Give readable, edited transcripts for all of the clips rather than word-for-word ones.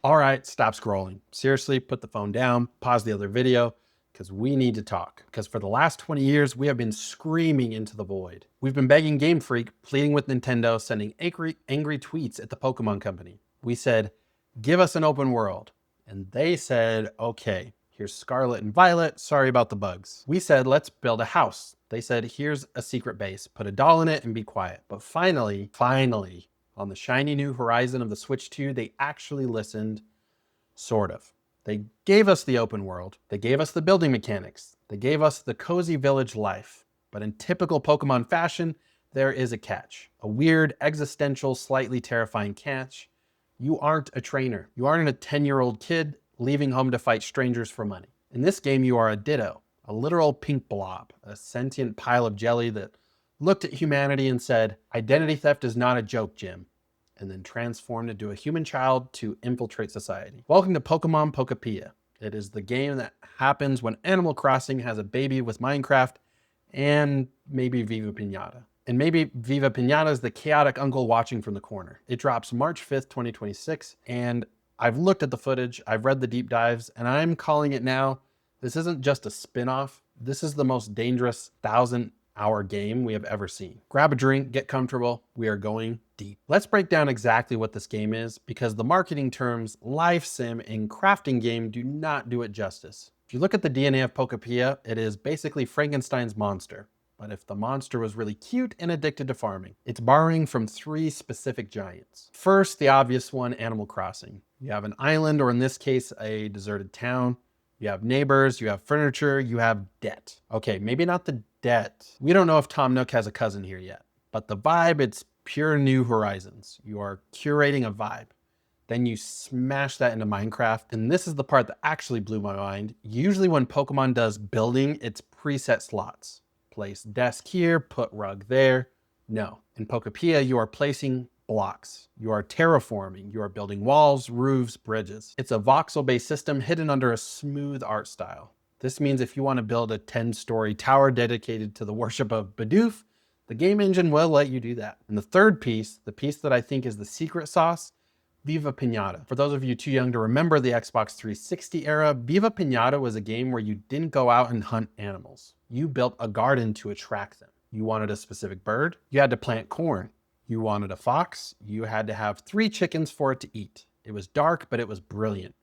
All right, stop scrolling. Seriously, put the phone down, pause the other video, because we need to talk. Because for the last 20 years, we have been screaming into the void. We've been begging Game Freak, pleading with Nintendo, sending angry tweets at the Pokemon Company. We said, give us an open world. And they said, okay, here's Scarlet and Violet, sorry about the bugs. We said, let's build a house. They said, here's a secret base, put a doll in it and be quiet. But finally, on the shiny new horizon of the Switch 2, they actually listened, sort of. They gave us the open world, they gave us the building mechanics, they gave us the cozy village life. But in typical Pokemon fashion, there is a catch. A weird, existential, slightly terrifying catch. You aren't a trainer. You aren't a 10-year-old kid leaving home to fight strangers for money. In this game, you are a Ditto, a literal pink blob, a sentient pile of jelly that looked at humanity and said, identity theft is not a joke, Jim, and then transformed into a human child to infiltrate society. Welcome to Pokemon Pokopia. It is the game that happens when Animal Crossing has a baby with Minecraft and maybe Viva Piñata. And maybe Viva Piñata is the chaotic uncle watching from the corner. It drops March 5th, 2026, and I've looked at the footage, I've read the deep dives, and I'm calling it now. This isn't just a spin-off. This is the most dangerous 1,000-hour game we have ever seen. Grab a drink, get comfortable. We are going deep. Let's break down exactly what this game is, because the marketing terms life sim and crafting game do not do it justice. If you look at the DNA of Pokopia, it is basically Frankenstein's monster. But if the monster was really cute and addicted to farming, it's borrowing from 3 specific giants. First, the obvious one, Animal Crossing. You have an island, or in this case, a deserted town. You have neighbors, you have furniture, you have debt. Okay, maybe not the debt. We don't know if Tom Nook has a cousin here yet, but the vibe, it's pure New Horizons. You are curating a vibe. Then you smash that into Minecraft. And this is the part that actually blew my mind. Usually when Pokemon does building, it's preset slots. Place desk here, put rug there. No, in Pokopia, you are placing blocks. You are terraforming. You are building walls, roofs, bridges. It's a voxel-based system hidden under a smooth art style. This means if you want to build a 10-story tower dedicated to the worship of Bidoof, the game engine will let you do that. And the third piece, the piece that I think is the secret sauce, Viva Piñata. For those of you too young to remember the Xbox 360 era, Viva Piñata was a game where you didn't go out and hunt animals. You built a garden to attract them. You wanted a specific bird, you had to plant corn. You wanted a fox, you had to have 3 chickens for it to eat. It was dark, but it was brilliant.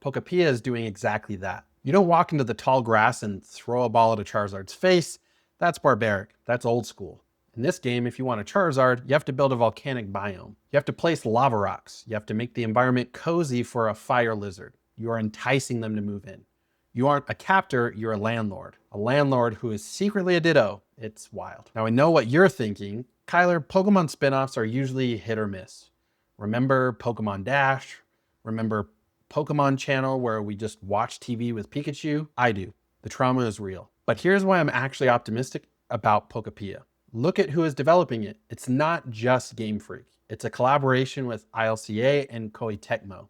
Pokopia is doing exactly that. You don't walk into the tall grass and throw a ball at a Charizard's face. That's barbaric. That's old school. In this game, if you want a Charizard, you have to build a volcanic biome. You have to place lava rocks. You have to make the environment cozy for a fire lizard. You are enticing them to move in. You aren't a captor, you're a landlord. A landlord who is secretly a Ditto. It's wild. Now I know what you're thinking. Kyler, Pokemon spin-offs are usually hit or miss. Remember Pokemon Dash? Remember Pokemon Channel where we just watch TV with Pikachu? I do. The trauma is real. But here's why I'm actually optimistic about Pokopia. Look at who is developing it. It's not just Game Freak. It's a collaboration with ILCA and Koei Tecmo.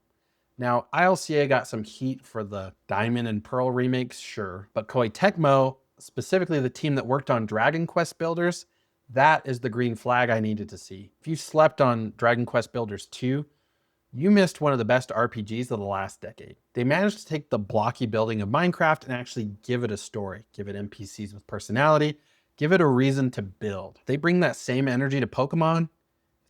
Now, ILCA got some heat for the Diamond and Pearl remakes, sure, but Koei Tecmo, specifically the team that worked on Dragon Quest Builders, that is the green flag I needed to see. If you slept on Dragon Quest Builders 2, you missed one of the best RPGs of the last decade. They managed to take the blocky building of Minecraft and actually give it a story, give it NPCs with personality, give it a reason to build. They bring that same energy to Pokemon.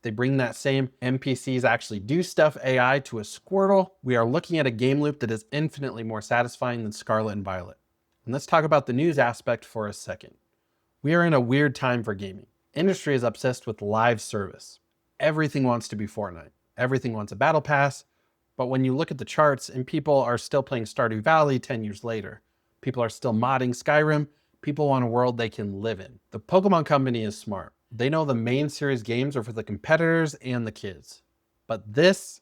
They bring that same NPCs actually do stuff AI to a Squirtle. We are looking at a game loop that is infinitely more satisfying than Scarlet and Violet. And let's talk about the news aspect for a second. We are in a weird time for gaming. Industry is obsessed with live service. Everything wants to be Fortnite. Everything wants a battle pass. But when you look at the charts and people are still playing Stardew Valley 10 years later, people are still modding Skyrim, people want a world they can live in. The Pokemon Company is smart. They know the main series games are for the competitors and the kids. But this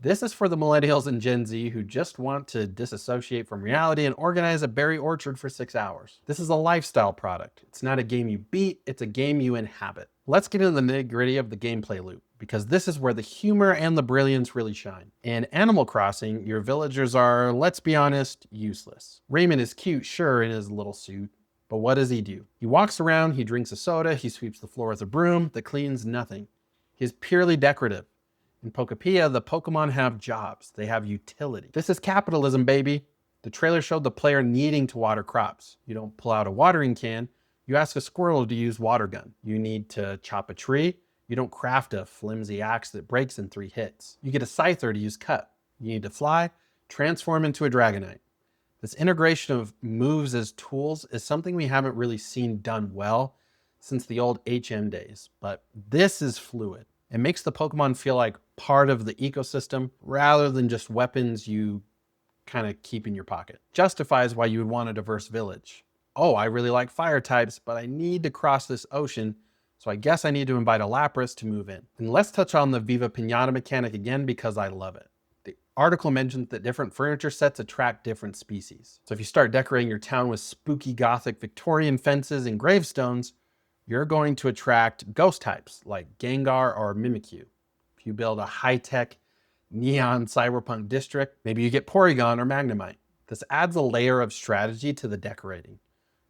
is for the millennials and Gen Z who just want to disassociate from reality and organize a berry orchard for 6 hours. This is a lifestyle product. It's not a game you beat, it's a game you inhabit. Let's get into the nitty-gritty of the gameplay loop, because this is where the humor and the brilliance really shine. In Animal Crossing, your villagers are, let's be honest, useless. Raymond is cute, sure, in his little suit, but what does he do? He walks around, he drinks a soda, he sweeps the floor with a broom that cleans nothing. He's purely decorative. In Pokopia, the Pokemon have jobs. They have utility. This is capitalism, baby. The trailer showed the player needing to water crops. You don't pull out a watering can. You ask a squirrel to use water gun. You need to chop a tree. You don't craft a flimsy axe that breaks in 3 hits. You get a Cyler to use cut. You need to fly, transform into a Dragonite. This integration of moves as tools is something we haven't really seen done well since the old HM days, but this is fluid. It makes the Pokemon feel like part of the ecosystem rather than just weapons you kind of keep in your pocket. Justifies why you would want a diverse village. Oh, I really like fire types, but I need to cross this ocean, so I guess I need to invite a Lapras to move in. And let's touch on the Viva Piñata mechanic again because I love it. The article mentions that different furniture sets attract different species. So if you start decorating your town with spooky Gothic Victorian fences and gravestones, you're going to attract ghost types like Gengar or Mimikyu. If you build a high-tech neon cyberpunk district, maybe you get Porygon or Magnemite. This adds a layer of strategy to the decorating.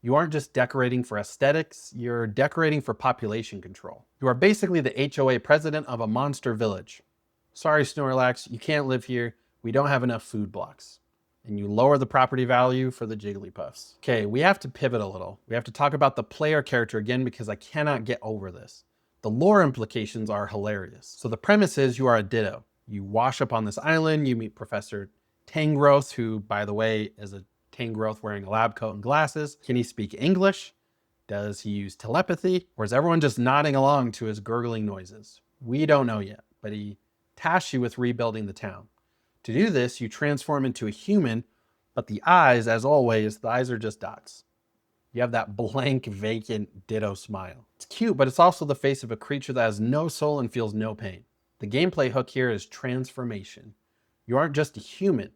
You aren't just decorating for aesthetics, you're decorating for population control. You are basically the HOA president of a monster village. Sorry, Snorlax, you can't live here. We don't have enough food blocks. And you lower the property value for the Jigglypuffs. Okay, we have to pivot a little. We have to talk about the player character again because I cannot get over this. The lore implications are hilarious. So the premise is you are a Ditto. You wash up on this island, you meet Professor Tangrowth, who, by the way, is a Tangrowth wearing a lab coat and glasses. Can he speak English? Does he use telepathy? Or is everyone just nodding along to his gurgling noises? We don't know yet, but he tasks you with rebuilding the town. To do this, you transform into a human, but the eyes, as always, the eyes are just dots. You have that blank, vacant Ditto smile. It's cute, but it's also the face of a creature that has no soul and feels no pain. The gameplay hook here is transformation. You aren't just a human.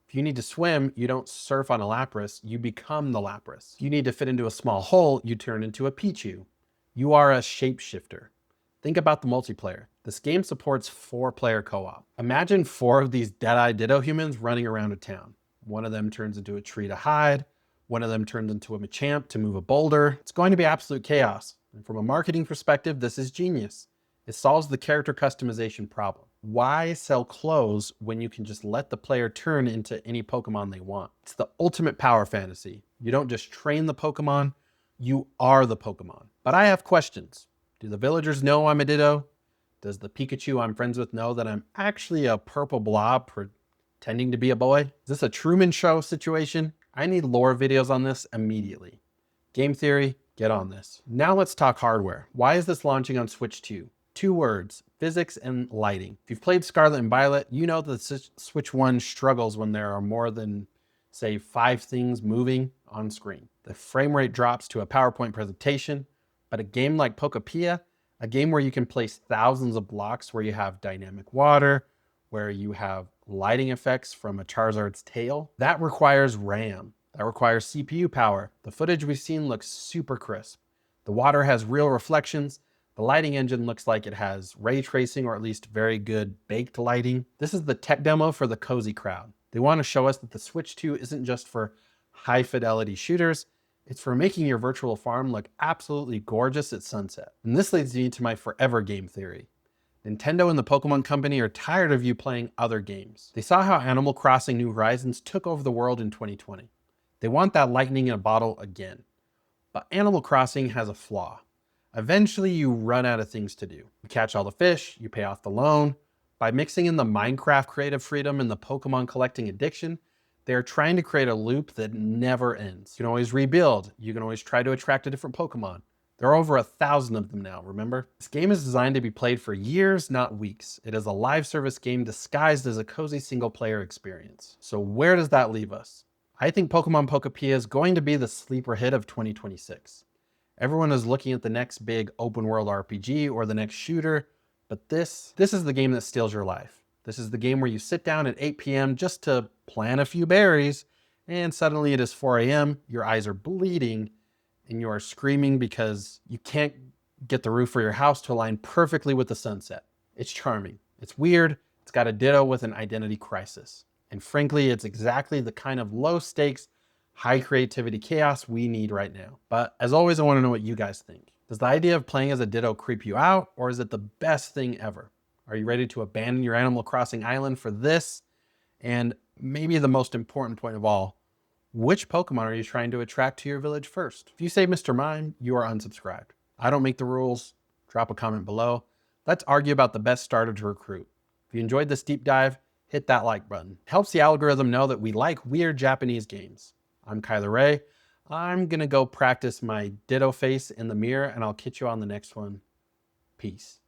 If you need to swim, you don't surf on a Lapras, you become the Lapras. If you need to fit into a small hole, you turn into a Pichu. You are a shapeshifter. Think about the multiplayer. This game supports 4-player co-op. Imagine 4 of these dead-eye Ditto-Humans running around a town. One of them turns into a tree to hide. One of them turns into a Machamp to move a boulder. It's going to be absolute chaos. And from a marketing perspective, this is genius. It solves the character customization problem. Why sell clothes when you can just let the player turn into any Pokemon they want? It's the ultimate power fantasy. You don't just train the Pokemon, you are the Pokemon. But I have questions. Do the villagers know I'm a Ditto? Does the Pikachu I'm friends with know that I'm actually a purple blob pretending to be a boy? Is this a Truman Show situation? I need lore videos on this immediately. Game theory, get on this. Now let's talk hardware. Why is this launching on Switch 2? 2 words, physics and lighting. If you've played Scarlet and Violet, you know that Switch 1 struggles when there are more than, say, 5 things moving on screen. The frame rate drops to a PowerPoint presentation, but a game like Pokopia, a game where you can place thousands of blocks, where you have dynamic water, where you have lighting effects from a Charizard's tail, that requires RAM. That requires CPU power. The footage we've seen looks super crisp. The water has real reflections. The lighting engine looks like it has ray tracing, or at least very good baked lighting. This is the tech demo for the cozy crowd. They want to show us that the Switch 2 isn't just for high fidelity shooters, it's for making your virtual farm look absolutely gorgeous at sunset. And this leads me to my forever game theory. Nintendo and the Pokemon Company are tired of you playing other games. They saw how Animal Crossing New Horizons took over the world in 2020. They want that lightning in a bottle again. But Animal Crossing has a flaw. Eventually you run out of things to do. You catch all the fish, you pay off the loan. By mixing in the Minecraft creative freedom and the Pokemon collecting addiction, they are trying to create a loop that never ends. You can always rebuild. You can always try to attract a different Pokemon. There are over 1,000 of them now, remember? This game is designed to be played for years, not weeks. It is a live service game disguised as a cozy single player experience. So where does that leave us? I think Pokemon Pokopia is going to be the sleeper hit of 2026. Everyone is looking at the next big open world RPG or the next shooter, but this is the game that steals your life. This is the game where you sit down at 8 p.m. just to plant a few berries, and suddenly it is 4 a.m., your eyes are bleeding, and you are screaming because you can't get the roof of your house to align perfectly with the sunset. It's charming. It's weird. It's got a Ditto with an identity crisis. And frankly, it's exactly the kind of low stakes, high creativity chaos we need right now. But as always, I want to know what you guys think. Does the idea of playing as a Ditto creep you out, or is it the best thing ever? Are you ready to abandon your Animal Crossing island for this? And maybe the most important point of all, which Pokemon are you trying to attract to your village first? If you say Mr. Mime, you are unsubscribed. I don't make the rules. Drop a comment below. Let's argue about the best starter to recruit. If you enjoyed this deep dive, hit that like button. It helps the algorithm know that we like weird Japanese games. I'm Kyler Ray. I'm gonna go practice my Ditto face in the mirror, and I'll catch you on the next one. Peace.